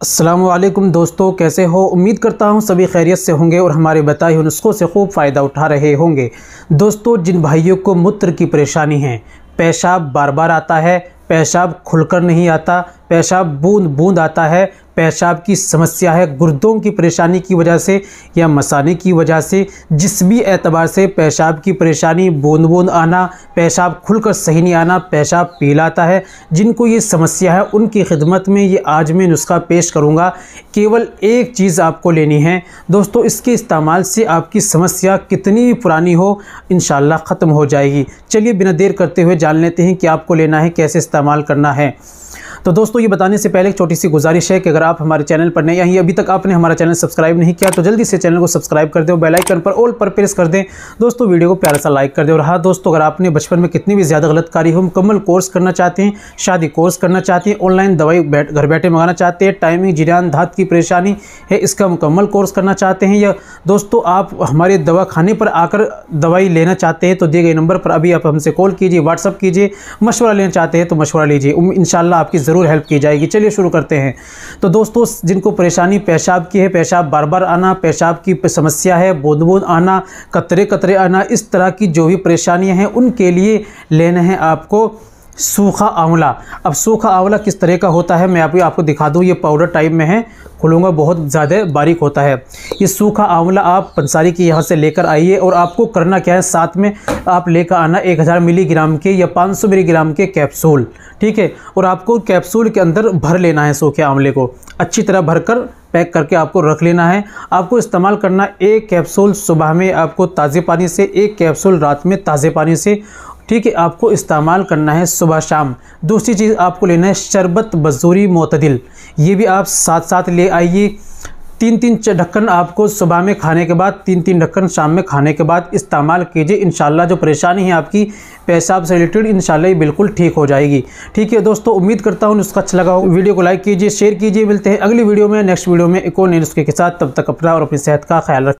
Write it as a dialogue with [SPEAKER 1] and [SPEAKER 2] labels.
[SPEAKER 1] अस्सलामुअलैकुम दोस्तों, कैसे हो। उम्मीद करता हूँ सभी खैरियत से होंगे और हमारे बताए हुए नुस्खों से खूब फ़ायदा उठा रहे होंगे। दोस्तों, जिन भाइयों को मूत्र की परेशानी है, पेशाब बार बार आता है, पेशाब खुलकर नहीं आता, पेशाब बूंद बूंद आता है, पेशाब की समस्या है, गुर्दों की परेशानी की वजह से या मसाने की वजह से, जिस भी एतबार से पेशाब की परेशानी, बूंद बूंद आना, पेशाब खुलकर सही नहीं आना, पेशाब पीला आता है, जिनको ये समस्या है उनकी खिदमत में ये आज मैं नुस्खा पेश करूँगा। केवल एक चीज़ आपको लेनी है दोस्तों, इसके इस्तेमाल से आपकी समस्या कितनी भी पुरानी हो इंशाअल्लाह ख़त्म हो जाएगी। चलिए बिना देर करते हुए जान लेते हैं कि आपको लेना है, कैसे इस्तेमाल करना है। तो दोस्तों, ये बताने से पहले एक छोटी सी गुजारिश है कि अगर आप हमारे चैनल पर नए हैं, अभी तक आपने हमारा चैनल सब्सक्राइब नहीं किया तो जल्दी से चैनल को सब्सक्राइब कर दें और बेल आइकन पर ऑल पर प्रेस कर दें। दोस्तों, वीडियो को प्यारा सा लाइक कर दें। और हाँ दोस्तों, अगर आपने बचपन में कितनी भी ज़्यादा गलतकारी हो, मुकम्मल कोर्स करना चाहते हैं, शादी कोर्स करना चाहते हैं, ऑनलाइन दवाई घर बैठे मंगाना चाहते हैं, टाइमिंग जिरान धात की परेशानी है, इसका मुकम्मल कोर्स करना चाहते हैं, या दोस्तों आप हमारे दवाखाने पर आकर दवाई लेना चाहते हैं तो दिए गए नंबर पर अभी आप हमसे कॉल कीजिए, व्हाट्सअप कीजिए। मशवरा लेना चाहते हैं तो मशवरा लीजिए, इंशाअल्लाह आपकी ज़रूर हेल्प की जाएगी। चलिए शुरू करते हैं। तो दोस्तों, जिनको परेशानी पेशाब की है, पेशाब बार बार आना, पेशाब की समस्या है, बूंद बूंद आना, कतरे कतरे आना, इस तरह की जो भी परेशानियां हैं उनके लिए लेना है आपको सूखा आंवला। अब सूखा आंवला किस तरह का होता है मैं आपको दिखा दूं। ये पाउडर टाइप में है, खुलूँगा, बहुत ज़्यादा बारीक होता है। ये सूखा आंवला आप पंसारी के यहाँ से लेकर आइए और आपको करना क्या है, साथ में आप लेकर आना 1000 मिलीग्राम के या 500 मिलीग्राम के कैप्सूल, ठीक है। और आपको कैप्सूल के अंदर भर लेना है सूखे आंवले को, अच्छी तरह भरकर पैक करके आपको रख लेना है। आपको इस्तेमाल करना एक कैप्सूल सुबह में आपको ताज़े पानी से, एक कैप्सूल रात में ताज़े पानी से, ठीक है। आपको इस्तेमाल करना है सुबह शाम। दूसरी चीज़ आपको लेना है शरबत बजूरी मोतदिल, ये भी आप साथ साथ ले आइए। 3-3 ढक्कन आपको सुबह में खाने के बाद, 3-3 ढक्कन शाम में खाने के बाद इस्तेमाल कीजिए। इंशाल्लाह जो परेशानी है आपकी पेशाब से रिलेटेड, इंशाल्लाह ये बिल्कुल ठीक हो जाएगी। ठीक है दोस्तों, उम्मीद करता हूँ नुस्खा अच्छा लगा हो। वीडियो को लाइक कीजिए, शेयर कीजिए। मिलते हैं अगली वीडियो में, नेक्स्ट वीडियो में एक और नए नुस्खे के साथ। तब तक अपना और अपनी सेहत का ख्याल रखें।